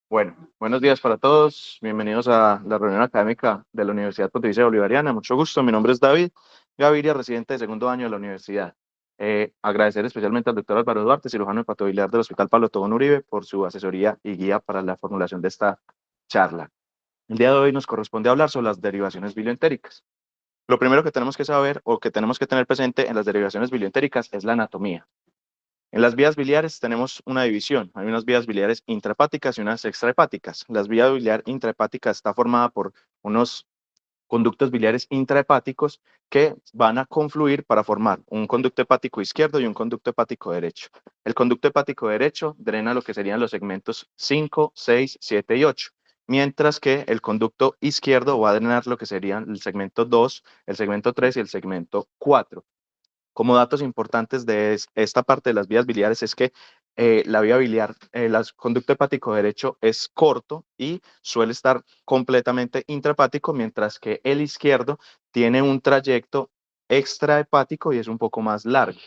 Bueno, buenos días para todos. Bienvenidos a la reunión académica de la Universidad Pontificia Bolivariana. Mucho gusto. Mi nombre es David Gaviria, residente de segundo año de la universidad. Agradecer especialmente al doctor Álvaro Duarte, cirujano hepatobiliar del Hospital Pablo Tobón Uribe, por su asesoría y guía para la formulación de esta charla. El día de hoy nos corresponde hablar sobre las derivaciones bilioentéricas. Lo primero que tenemos que saber o que tenemos que tener presente en las derivaciones bilioentéricas es la anatomía. En las vías biliares tenemos una división. Hay unas vías biliares intrahepáticas y unas extrahepáticas. La vía biliar intrahepática está formada por unos conductos biliares intrahepáticos que van a confluir para formar un conducto hepático izquierdo y un conducto hepático derecho. El conducto hepático derecho drena lo que serían los segmentos 5, 6, 7 y 8, mientras que el conducto izquierdo va a drenar lo que serían el segmento 2, el segmento 3 y el segmento 4. Como datos importantes de esta parte de las vías biliares es que la vía biliar, el conducto hepático derecho es corto y suele estar completamente intrahepático, mientras que el izquierdo tiene un trayecto extrahepático y es un poco más largo.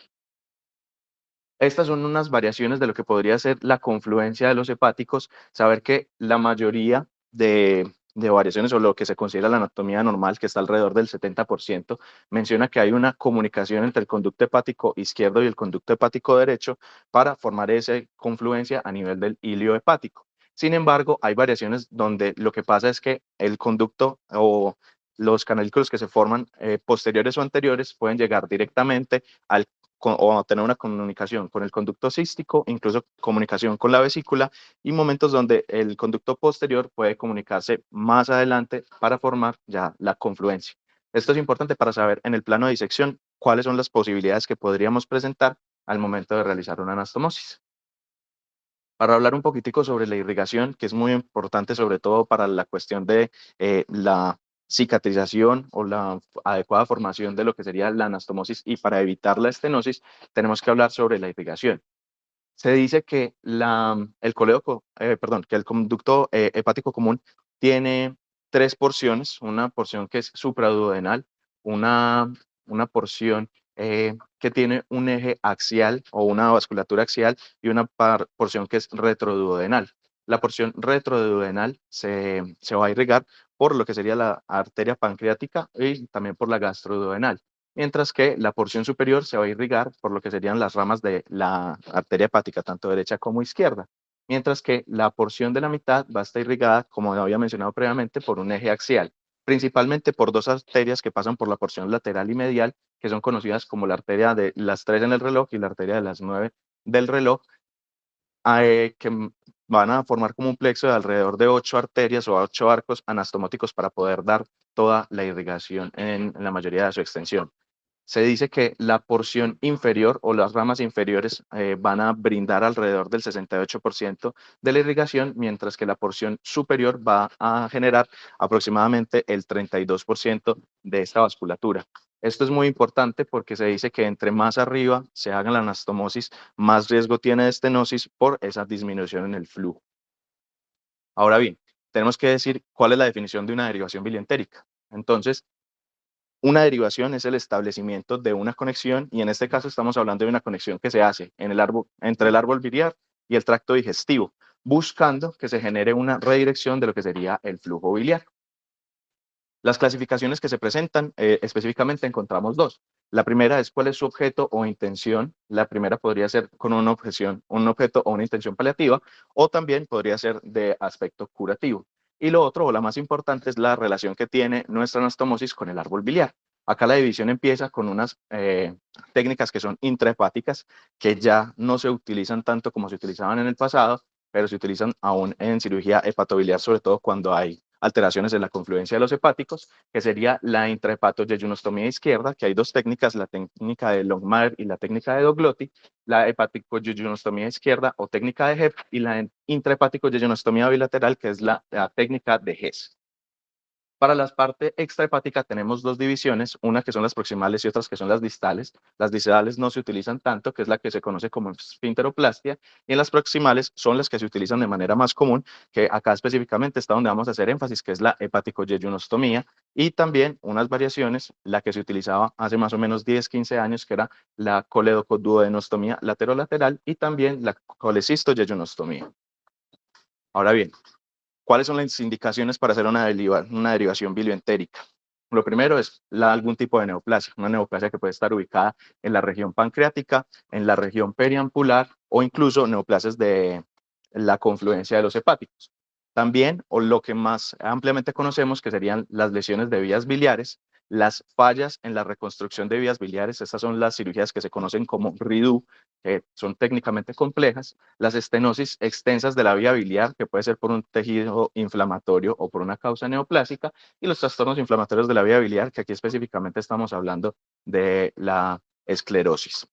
Estas son unas variaciones de lo que podría ser la confluencia de los hepáticos. Saber que la mayoría de variaciones o lo que se considera la anatomía normal, que está alrededor del 70%, menciona que hay una comunicación entre el conducto hepático izquierdo y el conducto hepático derecho para formar esa confluencia a nivel del hilio hepático. Sin embargo, hay variaciones donde lo que pasa es que el conducto o los canalículos que se forman posteriores o anteriores pueden llegar directamente al o tener una comunicación con el conducto cístico, incluso comunicación con la vesícula, y momentos donde el conducto posterior puede comunicarse más adelante para formar ya la confluencia. Esto es importante para saber en el plano de disección cuáles son las posibilidades que podríamos presentar al momento de realizar una anastomosis. Para hablar un poquitico sobre la irrigación, que es muy importante sobre todo para la cuestión de la cicatrización o la adecuada formación de lo que sería la anastomosis, y para evitar la estenosis, tenemos que hablar sobre la irrigación. Se dice que que el conducto hepático común tiene tres porciones: una porción que es supraduodenal, una, una porción que tiene un eje axial o una vasculatura axial, y una porción que es retroduodenal. La porción retroduodenal se va a irrigar por lo que sería la arteria pancreática y también por la gastroduodenal, mientras que la porción superior se va a irrigar por lo que serían las ramas de la arteria hepática, tanto derecha como izquierda, mientras que la porción de la mitad va a estar irrigada, como había mencionado previamente, por un eje axial, principalmente por dos arterias que pasan por la porción lateral y medial, que son conocidas como la arteria de las 3 en el reloj y la arteria de las 9 del reloj, que van a formar como un plexo de alrededor de 8 arterias o 8 arcos anastomóticos para poder dar toda la irrigación en la mayoría de su extensión. Se dice que la porción inferior o las ramas inferiores van a brindar alrededor del 68% de la irrigación, mientras que la porción superior va a generar aproximadamente el 32% de esta vasculatura. Esto es muy importante porque se dice que entre más arriba se haga la anastomosis, más riesgo tiene de estenosis por esa disminución en el flujo. Ahora bien, tenemos que decir cuál es la definición de una derivación bilientérica. Entonces, una derivación es el establecimiento de una conexión, y en este caso estamos hablando de una conexión que se hace en el árbol, entre el árbol biliar y el tracto digestivo, buscando que se genere una redirección de lo que sería el flujo biliar. Las clasificaciones que se presentan, específicamente encontramos dos. La primera es cuál es su objeto o intención. La primera podría ser con una objeción, un objeto o una intención paliativa, o también podría ser de aspecto curativo. Y lo otro, o la más importante, es la relación que tiene nuestra anastomosis con el árbol biliar. Acá la división empieza con unas técnicas que son intrahepáticas, que ya no se utilizan tanto como se utilizaban en el pasado, pero se utilizan aún en cirugía hepatobiliar, sobre todo cuando hay alteraciones en la confluencia de los hepáticos, que sería la intrahepatoyeyunostomía izquierda, que hay dos técnicas: la técnica de Longmire y la técnica de Doglotti, la hepaticoyeyunostomía izquierda o técnica de HEP, y la intrahepaticoyeyunostomía bilateral, que es la técnica de HES. Para la parte extrahepática tenemos dos divisiones, una que son las proximales y otras que son las distales. Las distales no se utilizan tanto, que es la que se conoce como esfinteroplastia, y en las proximales son las que se utilizan de manera más común, que acá específicamente está donde vamos a hacer énfasis, que es la hepaticoyeyunostomía, y también unas variaciones, la que se utilizaba hace más o menos 10, 15 años, que era la coledocoduodenostomía laterolateral, y también la colecistoyeyunostomía. Ahora bien, ¿cuáles son las indicaciones para hacer una derivación bilioentérica? Lo primero es algún tipo de neoplasia, una neoplasia que puede estar ubicada en la región pancreática, en la región periampular o incluso neoplasias de la confluencia de los hepáticos. También, o lo que más ampliamente conocemos, que serían las lesiones de vías biliares, las fallas en la reconstrucción de vías biliares, estas son las cirugías que se conocen como RIDU, que son técnicamente complejas, las estenosis extensas de la vía biliar, que puede ser por un tejido inflamatorio o por una causa neoplásica, y los trastornos inflamatorios de la vía biliar, que aquí específicamente estamos hablando de la esclerosis.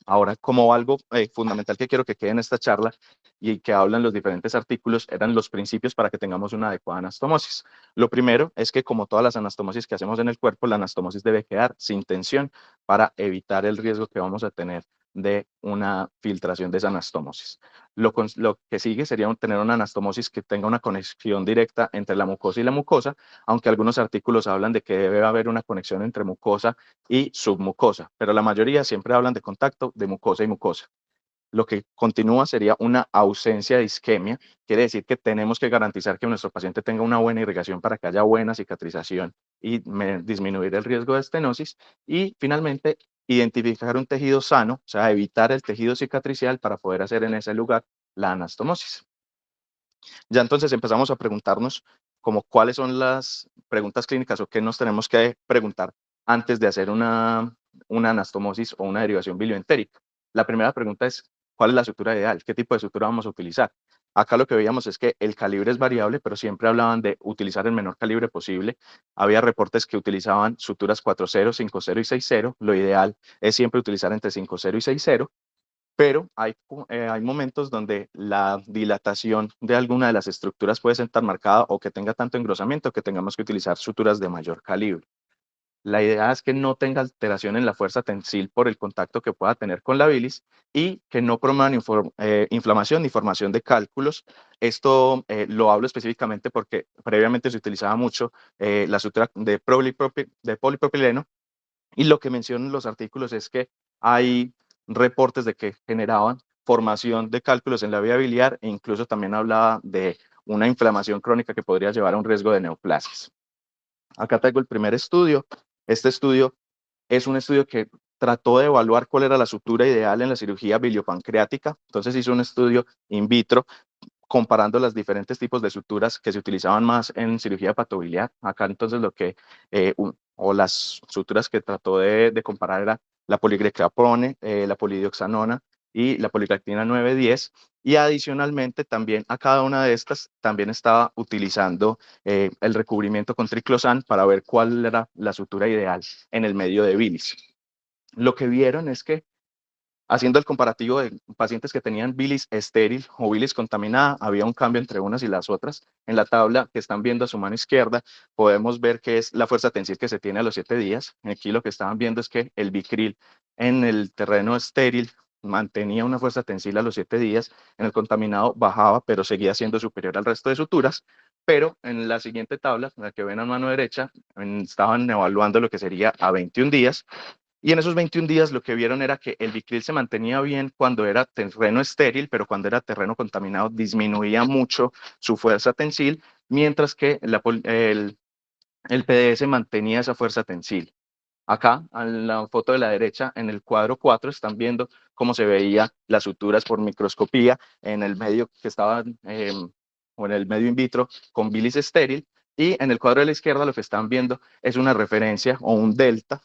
Ahora, como algo fundamental que quiero que quede en esta charla y que hablan los diferentes artículos, eran los principios para que tengamos una adecuada anastomosis. Lo primero es que, como todas las anastomosis que hacemos en el cuerpo, la anastomosis debe quedar sin tensión para evitar el riesgo que vamos a tener de una filtración de esa anastomosis. Lo que sigue sería tener una anastomosis que tenga una conexión directa entre la mucosa y la mucosa, aunque algunos artículos hablan de que debe haber una conexión entre mucosa y submucosa, pero la mayoría siempre hablan de contacto de mucosa y mucosa. Lo que continúa sería una ausencia de isquemia, quiere decir que tenemos que garantizar que nuestro paciente tenga una buena irrigación para que haya buena cicatrización y disminuir el riesgo de estenosis. Y finalmente, identificar un tejido sano, o sea, evitar el tejido cicatricial para poder hacer en ese lugar la anastomosis. Ya entonces empezamos a preguntarnos como cuáles son las preguntas clínicas o qué nos tenemos que preguntar antes de hacer una anastomosis o una derivación bilioentérica. La primera pregunta es, ¿cuál es la sutura ideal? ¿Qué tipo de sutura vamos a utilizar? Acá lo que veíamos es que el calibre es variable, pero siempre hablaban de utilizar el menor calibre posible. Había reportes que utilizaban suturas 4.0, 5.0 y 6.0. Lo ideal es siempre utilizar entre 5.0 y 6.0. Pero hay momentos donde la dilatación de alguna de las estructuras puede ser tan marcada o que tenga tanto engrosamiento que tengamos que utilizar suturas de mayor calibre. La idea es que no tenga alteración en la fuerza tensil por el contacto que pueda tener con la bilis y que no promuevan inflamación ni formación de cálculos. Esto lo hablo específicamente porque previamente se utilizaba mucho la sutura de polipropileno, y lo que mencionan los artículos es que hay reportes de que generaban formación de cálculos en la vía biliar e incluso también hablaba de una inflamación crónica que podría llevar a un riesgo de neoplasias. Acá traigo el primer estudio. Este estudio es un estudio que trató de evaluar cuál era la sutura ideal en la cirugía biliopancreática. Entonces hizo un estudio in vitro comparando los diferentes tipos de suturas que se utilizaban más en cirugía patobiliar. Acá entonces o las suturas que trató de comparar era la poligrexapone, la polidioxanona y la policactina 910. Y adicionalmente también a cada una de estas también estaba utilizando el recubrimiento con triclosan para ver cuál era la sutura ideal en el medio de bilis. Lo que vieron es que haciendo el comparativo de pacientes que tenían bilis estéril o bilis contaminada, había un cambio entre unas y las otras. En la tabla que están viendo a su mano izquierda, podemos ver que es la fuerza tensil que se tiene a los 7 días. Aquí lo que estaban viendo es que el Bicril en el terreno estéril mantenía una fuerza tensil a los 7 días, en el contaminado bajaba, pero seguía siendo superior al resto de suturas. Pero en la siguiente tabla, la que ven a mano derecha, estaban evaluando lo que sería a 21 días, y en esos 21 días lo que vieron era que el Bicril se mantenía bien cuando era terreno estéril, pero cuando era terreno contaminado disminuía mucho su fuerza tensil, mientras que el PDS mantenía esa fuerza tensil. Acá, en la foto de la derecha, en el cuadro 4, están viendo cómo se veía las suturas por microscopía en el medio que estaban, o en el medio in vitro con bilis estéril, y en el cuadro de la izquierda lo que están viendo es una referencia o un delta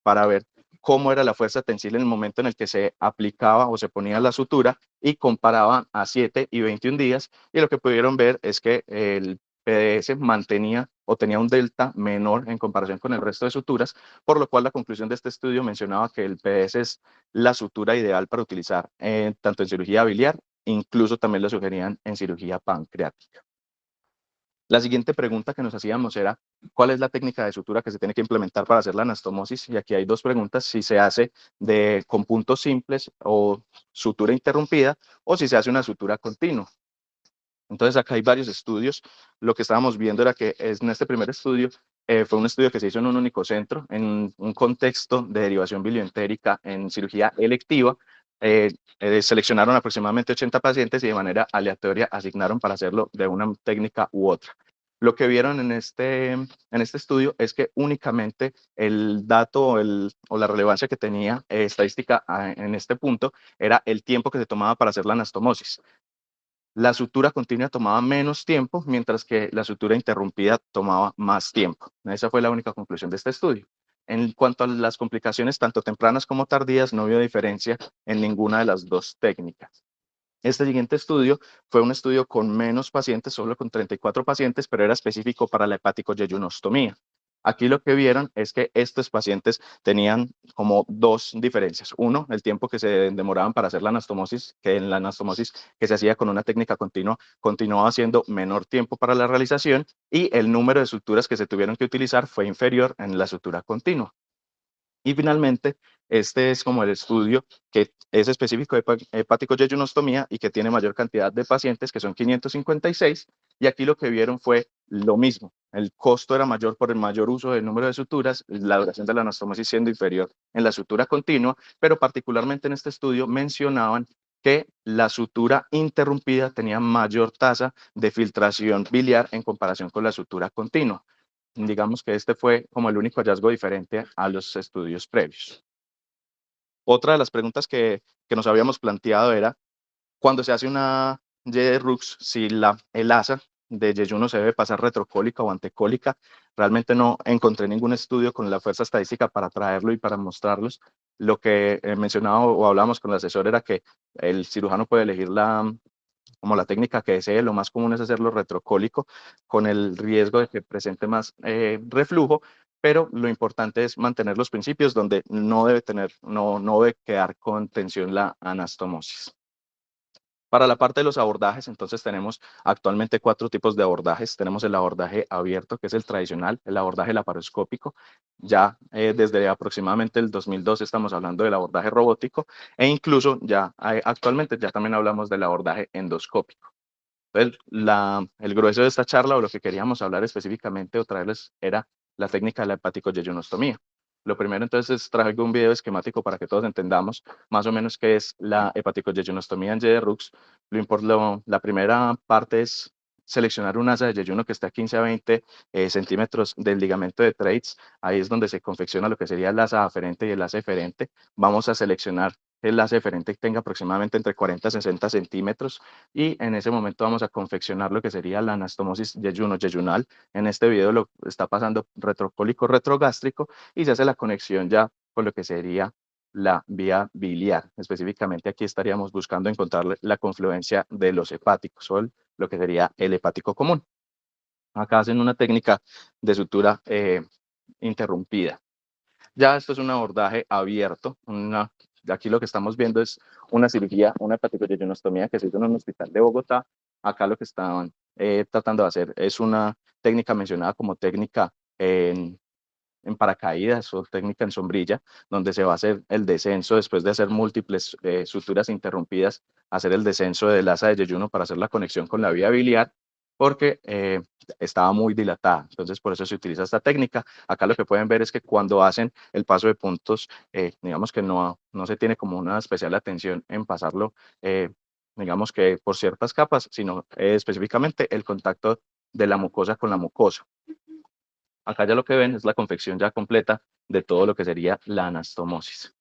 para ver cómo era la fuerza tensil en el momento en el que se aplicaba o se ponía la sutura y comparaban a 7 y 21 días, y lo que pudieron ver es que el PDS mantenía o tenía un delta menor en comparación con el resto de suturas, por lo cual la conclusión de este estudio mencionaba que el PDS es la sutura ideal para utilizar tanto en cirugía biliar, incluso también lo sugerían en cirugía pancreática. La siguiente pregunta que nos hacíamos era, ¿cuál es la técnica de sutura que se tiene que implementar para hacer la anastomosis? Y aquí hay dos preguntas, si se hace con puntos simples o sutura interrumpida, o si se hace una sutura continua. Entonces acá hay varios estudios. Lo que estábamos viendo era que en este primer estudio fue un estudio que se hizo en un único centro, en un contexto de derivación bilioentérica en cirugía electiva, seleccionaron aproximadamente 80 pacientes y de manera aleatoria asignaron para hacerlo de una técnica u otra. Lo que vieron en este estudio es que únicamente el dato o la relevancia que tenía estadística en este punto era el tiempo que se tomaba para hacer la anastomosis. La sutura continua tomaba menos tiempo, mientras que la sutura interrumpida tomaba más tiempo. Esa fue la única conclusión de este estudio. En cuanto a las complicaciones, tanto tempranas como tardías, no vio diferencia en ninguna de las dos técnicas. Este siguiente estudio fue un estudio con menos pacientes, solo con 34 pacientes, pero era específico para la hepaticoyeyunostomía. Aquí lo que vieron es que estos pacientes tenían como dos diferencias. Uno, el tiempo que se demoraban para hacer la anastomosis, que en la anastomosis que se hacía con una técnica continua, continuaba siendo menor tiempo para la realización, y el número de suturas que se tuvieron que utilizar fue inferior en la sutura continua. Y finalmente, este es como el estudio que es específico de hepaticoyeyunostomía y que tiene mayor cantidad de pacientes, que son 556, y aquí lo que vieron fue lo mismo. El costo era mayor por el mayor uso del número de suturas, la duración de la anastomosis siendo inferior en la sutura continua, pero particularmente en este estudio mencionaban que la sutura interrumpida tenía mayor tasa de filtración biliar en comparación con la sutura continua. Digamos que este fue como el único hallazgo diferente a los estudios previos. Otra de las preguntas que nos habíamos planteado era, cuando se hace una Y de Rux, si el asa de yeyuno se debe pasar retrocólica o antecólica. Realmente no encontré ningún estudio con la fuerza estadística para traerlo y para mostrarlos. Lo que mencionaba o hablábamos con el asesor era que el cirujano puede elegir como la técnica que desee. Lo más común es hacerlo retrocólico, con el riesgo de que presente más reflujo, pero lo importante es mantener los principios donde no debe quedar con tensión la anastomosis. Para la parte de los abordajes, entonces tenemos actualmente 4 tipos de abordajes. Tenemos el abordaje abierto, que es el tradicional, el abordaje laparoscópico. Ya desde aproximadamente el 2002 estamos hablando del abordaje robótico, e incluso ya actualmente ya también hablamos del abordaje endoscópico. Entonces, el grueso de esta charla, o lo que queríamos hablar específicamente o traerles, era la técnica de la hepaticoyeyunostomía. Lo primero, entonces, traje un video esquemático para que todos entendamos más o menos qué es la hepaticoyeyunostomía en Y de Rux. La primera parte es seleccionar un asa de yeyuno que esté a 15 a 20 centímetros del ligamento de Treitz. Ahí es donde se confecciona lo que sería el asa aferente y el asa eferente. Vamos a seleccionar el asa eferente que tenga aproximadamente entre 40 y 60 centímetros, y en ese momento vamos a confeccionar lo que sería la anastomosis yeyuno-yeyunal. En este video lo está pasando retrocólico retrogástrico, y se hace la conexión ya con lo que sería la vía biliar. Específicamente aquí estaríamos buscando encontrar la confluencia de los hepáticos, o lo que sería el hepático común. Acá hacen una técnica de sutura interrumpida. Ya esto es un abordaje abierto. Aquí lo que estamos viendo es una cirugía, una hepaticoyeyunostomía que se hizo en un hospital de Bogotá. Acá lo que estaban tratando de hacer es una técnica mencionada como técnica en paracaídas o técnica en sombrilla, donde se va a hacer el descenso después de hacer múltiples suturas interrumpidas, hacer el descenso del asa de yeyuno para hacer la conexión con la vía biliar, porque estaba muy dilatada. Entonces, por eso se utiliza esta técnica. Acá lo que pueden ver es que cuando hacen el paso de puntos, digamos que no se tiene como una especial atención en pasarlo, digamos que por ciertas capas, sino específicamente el contacto de la mucosa con la mucosa. Acá ya lo que ven es la confección ya completa de todo lo que sería la anastomosis.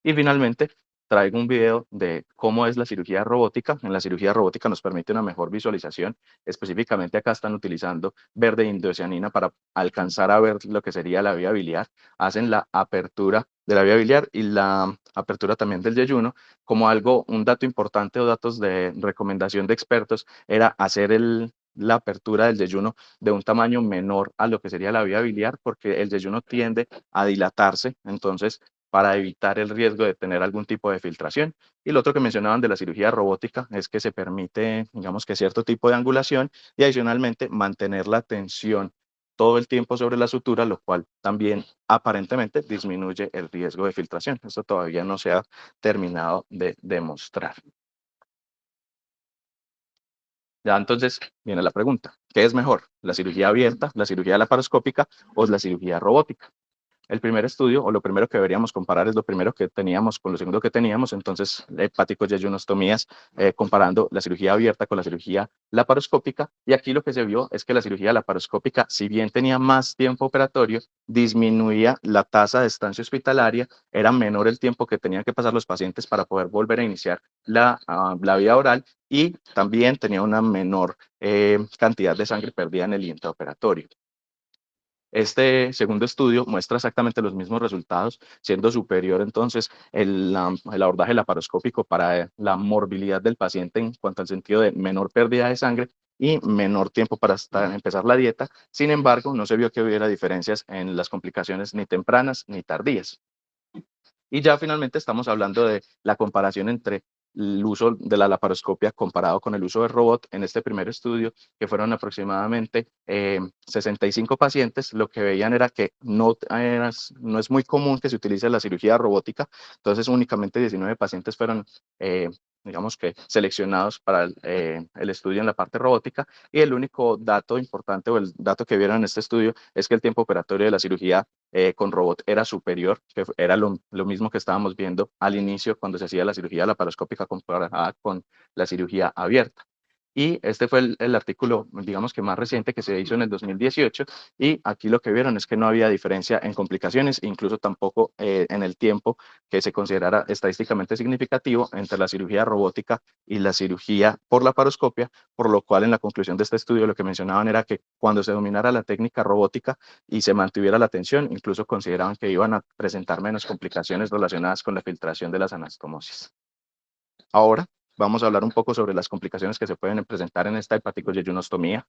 Y finalmente, traigo un video de cómo es la cirugía robótica. En la cirugía robótica nos permite una mejor visualización. Específicamente acá están utilizando verde indocianina para alcanzar a ver lo que sería la vía biliar. Hacen la apertura de la vía biliar y la apertura también del yeyuno. Como un dato importante o datos de recomendación de expertos era hacer la apertura del yeyuno de un tamaño menor a lo que sería la vía biliar, porque el yeyuno tiende a dilatarse. Entonces, para evitar el riesgo de tener algún tipo de filtración. Y lo otro que mencionaban de la cirugía robótica es que se permite, digamos que cierto tipo de angulación, y adicionalmente mantener la tensión todo el tiempo sobre la sutura, lo cual también aparentemente disminuye el riesgo de filtración. Esto todavía no se ha terminado de demostrar. Ya entonces viene la pregunta: ¿qué es mejor? ¿La cirugía abierta, la cirugía laparoscópica o la cirugía robótica? el primer estudio, o lo primero que deberíamos comparar es lo primero que teníamos con lo segundo que teníamos, entonces hepáticos yeyunostomías, comparando la cirugía abierta con la cirugía laparoscópica, y aquí lo que se vio es que la cirugía laparoscópica, si bien tenía más tiempo operatorio, disminuía la tasa de estancia hospitalaria, era menor el tiempo que tenían que pasar los pacientes para poder volver a iniciar la vía oral, y también tenía una menor cantidad de sangre perdida en el intraoperatorio. Este segundo estudio muestra exactamente los mismos resultados, siendo superior entonces el abordaje laparoscópico para la morbilidad del paciente en cuanto al sentido de menor pérdida de sangre y menor tiempo para empezar la dieta. Sin embargo, no se vio que hubiera diferencias en las complicaciones ni tempranas ni tardías. Y ya finalmente estamos hablando de la comparación entre el uso de la laparoscopia comparado con el uso del robot en este primer estudio, que fueron aproximadamente 65 pacientes. Lo que veían era que no es muy común que se utilice la cirugía robótica, entonces únicamente 19 pacientes fueron, digamos que, seleccionados para el estudio en la parte robótica, y el único dato importante o el dato que vieron en este estudio es que el tiempo operatorio de la cirugía con robot era superior, que era lo mismo que estábamos viendo al inicio cuando se hacía la cirugía laparoscópica comparada con la cirugía abierta. Y este fue el artículo, digamos que más reciente, que se hizo en el 2018, y aquí lo que vieron es que no había diferencia en complicaciones, incluso tampoco en el tiempo que se considerara estadísticamente significativo entre la cirugía robótica y la cirugía por laparoscopia, por lo cual en la conclusión de este estudio lo que mencionaban era que cuando se dominara la técnica robótica y se mantuviera la tensión, incluso consideraban que iban a presentar menos complicaciones relacionadas con la filtración de las anastomosis. Ahora vamos a hablar un poco sobre las complicaciones que se pueden presentar en esta hepaticoyeyunostomía.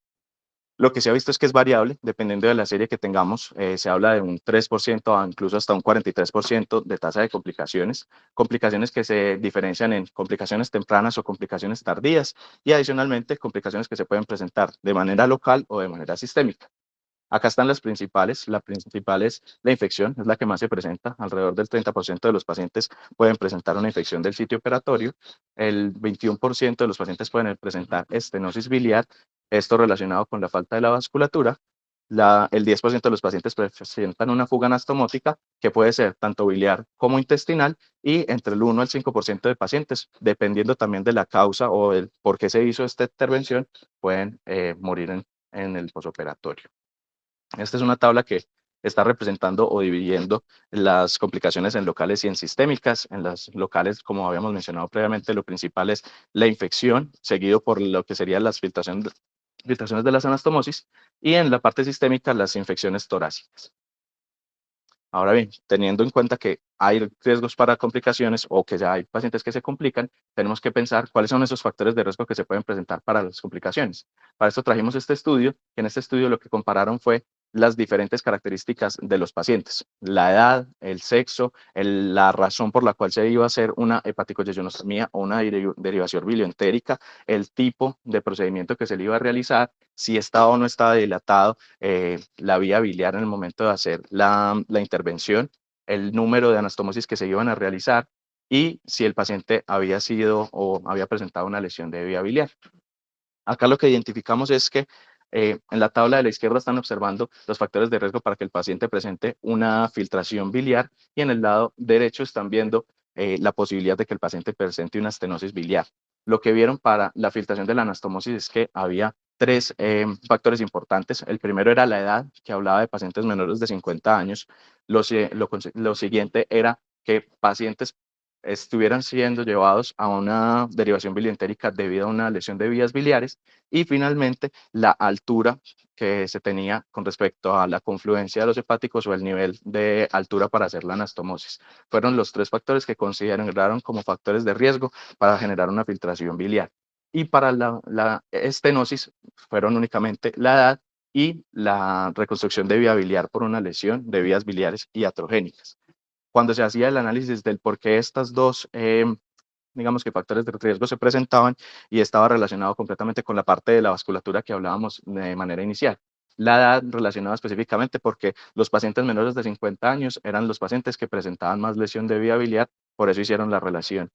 Lo que se ha visto es que es variable, dependiendo de la serie que tengamos. Se habla de un 3% a incluso hasta un 43% de tasa de complicaciones, complicaciones que se diferencian en complicaciones tempranas o complicaciones tardías, y adicionalmente complicaciones que se pueden presentar de manera local o de manera sistémica. Acá están las principales. La principal es la infección, es la que más se presenta. Alrededor del 30% de los pacientes pueden presentar una infección del sitio operatorio. El 21% de los pacientes pueden presentar estenosis biliar, esto relacionado con la falta de la vasculatura. El 10% de los pacientes presentan una fuga anastomótica, que puede ser tanto biliar como intestinal, y entre el 1 al 5% de pacientes, dependiendo también de la causa o el por qué se hizo esta intervención, pueden morir en el posoperatorio. Esta es una tabla que está representando o dividiendo las complicaciones en locales y en sistémicas. En las locales, como habíamos mencionado previamente, lo principal es la infección, seguido por lo que serían las filtraciones de las anastomosis, y en la parte sistémica, las infecciones torácicas. Ahora bien, teniendo en cuenta que hay riesgos para complicaciones o que ya hay pacientes que se complican, tenemos que pensar cuáles son esos factores de riesgo que se pueden presentar para las complicaciones. Para esto trajimos este estudio, que en este estudio lo que compararon fue las diferentes características de los pacientes: la edad, el sexo, la razón por la cual se iba a hacer una hepaticoyeyunostomía o una derivación bilioentérica, el tipo de procedimiento que se le iba a realizar, si estaba o no estaba dilatado la vía biliar en el momento de hacer la intervención, el número de anastomosis que se iban a realizar, y si el paciente había sido o había presentado una lesión de vía biliar. Acá lo que identificamos es que en la tabla de la izquierda están observando los factores de riesgo para que el paciente presente una filtración biliar, y en el lado derecho están viendo la posibilidad de que el paciente presente una estenosis biliar. Lo que vieron para la filtración de la anastomosis es que había tres factores importantes. El primero era la edad, que hablaba de pacientes menores de 50 años. Lo siguiente era que pacientes estuvieran siendo llevados a una derivación bilientérica debido a una lesión de vías biliares, y finalmente la altura que se tenía con respecto a la confluencia de los hepáticos o el nivel de altura para hacer la anastomosis. Fueron los tres factores que consideraron como factores de riesgo para generar una filtración biliar. Y para la estenosis fueron únicamente la edad y la reconstrucción de vía biliar por una lesión de vías biliares iatrogénicas. Cuando se hacía el análisis del por qué estas dos, digamos que factores de riesgo se presentaban, y estaba relacionado completamente con la parte de la vasculatura que hablábamos de manera inicial. La edad relacionada específicamente porque los pacientes menores de 50 años eran los pacientes que presentaban más lesión de vía biliar, por eso hicieron la relación,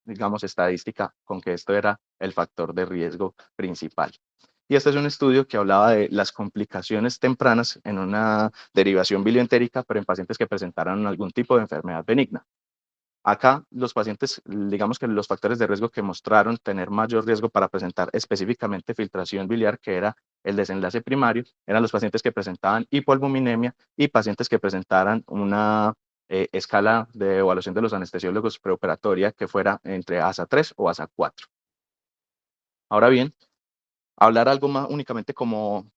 digamos, estadística con que esto era el factor de riesgo principal. Y este es un estudio que hablaba de las complicaciones tempranas en una derivación bilioentérica, pero en pacientes que presentaran algún tipo de enfermedad benigna. Acá los pacientes, digamos que los factores de riesgo que mostraron tener mayor riesgo para presentar específicamente filtración biliar, que era el desenlace primario, eran los pacientes que presentaban hipoalbuminemia y pacientes que presentaran una escala de evaluación de los anestesiólogos preoperatoria que fuera entre ASA 3 o ASA 4. Ahora bien, hablar algo más únicamente como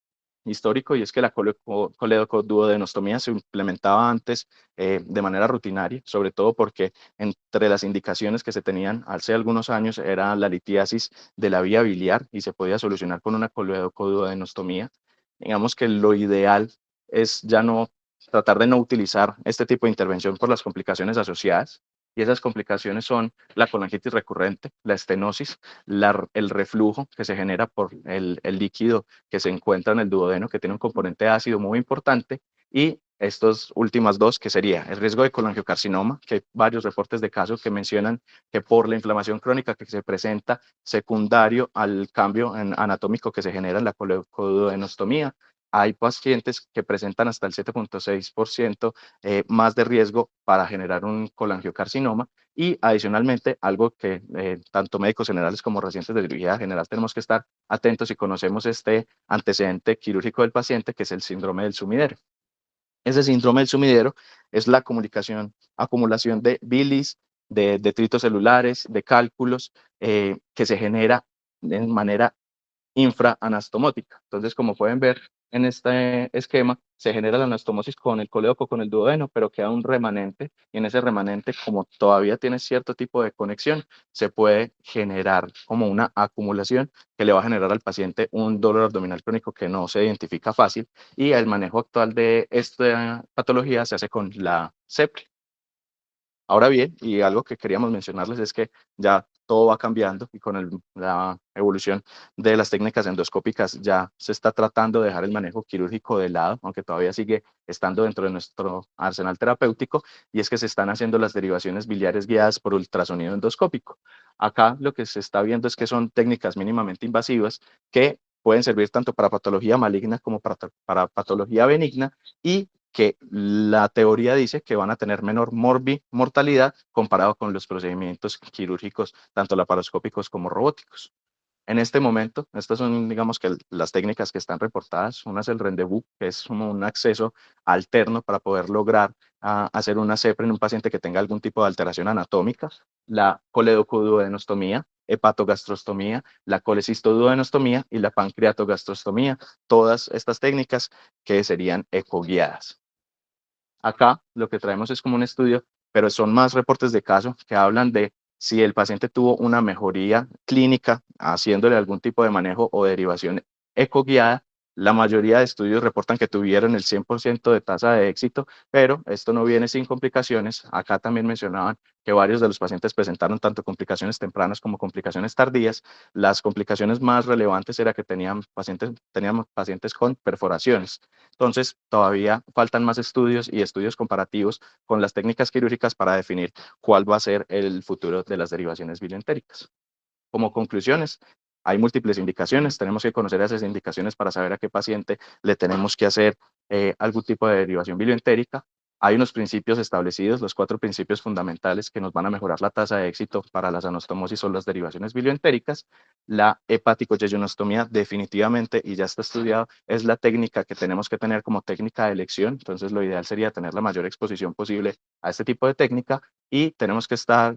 histórico, y es que la coledocoduodenostomía se implementaba antes de manera rutinaria, sobre todo porque entre las indicaciones que se tenían hace algunos años era la litiasis de la vía biliar y se podía solucionar con una coledocoduodenostomía. Digamos que lo ideal es ya no tratar de no utilizar este tipo de intervención por las complicaciones asociadas, y esas complicaciones son la colangitis recurrente, la estenosis, el reflujo que se genera por el líquido que se encuentra en el duodeno, que tiene un componente ácido muy importante, y estos últimas dos, que sería el riesgo de colangiocarcinoma, que hay varios reportes de casos que mencionan que por la inflamación crónica que se presenta secundario al cambio anatómico que se genera en la coledocoduodenostomía, hay pacientes que presentan hasta el 7.6% más de riesgo para generar un colangiocarcinoma. Y adicionalmente, algo que tanto médicos generales como residentes de cirugía general tenemos que estar atentos si conocemos este antecedente quirúrgico del paciente, que es el síndrome del sumidero. Ese síndrome del sumidero es la acumulación de bilis, de detritos celulares, de cálculos que se genera de manera infraanastomótica. Entonces, como pueden ver en este esquema, se genera la anastomosis con el colédoco, con el duodeno, pero queda un remanente, y en ese remanente, como todavía tiene cierto tipo de conexión, se puede generar como una acumulación que le va a generar al paciente un dolor abdominal crónico que no se identifica fácil, y el manejo actual de esta patología se hace con la CEPRI. Ahora bien, y algo que queríamos mencionarles es que ya todo va cambiando, y con la evolución de las técnicas endoscópicas ya se está tratando de dejar el manejo quirúrgico de lado, aunque todavía sigue estando dentro de nuestro arsenal terapéutico, y es que se están haciendo las derivaciones biliares guiadas por ultrasonido endoscópico. Acá lo que se está viendo es que son técnicas mínimamente invasivas que pueden servir tanto para patología maligna como para patología benigna, y que la teoría dice que van a tener menor mortalidad comparado con los procedimientos quirúrgicos, tanto laparoscópicos como robóticos. En este momento, estas son, digamos que las técnicas que están reportadas. Una es el rendezvous, que es como un acceso alterno para poder lograr hacer una CEPRE en un paciente que tenga algún tipo de alteración anatómica, la coledocoduodenostomía, hepatogastrostomía, la colecistoduodenostomía y la pancreatogastrostomía, todas estas técnicas que serían ecoguiadas. Acá lo que traemos es como un estudio, pero son más reportes de caso que hablan de si el paciente tuvo una mejoría clínica haciéndole algún tipo de manejo o derivación ecoguiada. La mayoría de estudios reportan que tuvieron el 100% de tasa de éxito, pero esto no viene sin complicaciones. Acá también mencionaban que varios de los pacientes presentaron tanto complicaciones tempranas como complicaciones tardías. Las complicaciones más relevantes era que teníamos pacientes con perforaciones. Entonces, todavía faltan más estudios y estudios comparativos con las técnicas quirúrgicas para definir cuál va a ser el futuro de las derivaciones bilioentéricas. Como conclusiones, hay múltiples indicaciones, tenemos que conocer esas indicaciones para saber a qué paciente le tenemos que hacer algún tipo de derivación bilioentérica. Hay unos principios establecidos, los 4 principios fundamentales que nos van a mejorar la tasa de éxito para las anastomosis o las derivaciones bilioentéricas. La hepaticoyeyonostomía definitivamente, y ya está estudiado, es la técnica que tenemos que tener como técnica de elección. Entonces lo ideal sería tener la mayor exposición posible a este tipo de técnica, y tenemos que estar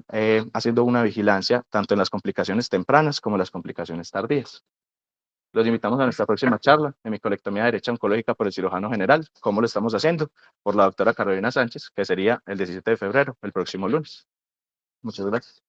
haciendo una vigilancia tanto en las complicaciones tempranas como en las complicaciones tardías. Los invitamos a nuestra próxima charla, hemicolectomía derecha oncológica por el cirujano general. ¿Cómo lo estamos haciendo? Por la doctora Carolina Sánchez, que sería el 17 de febrero, el próximo lunes. Muchas gracias.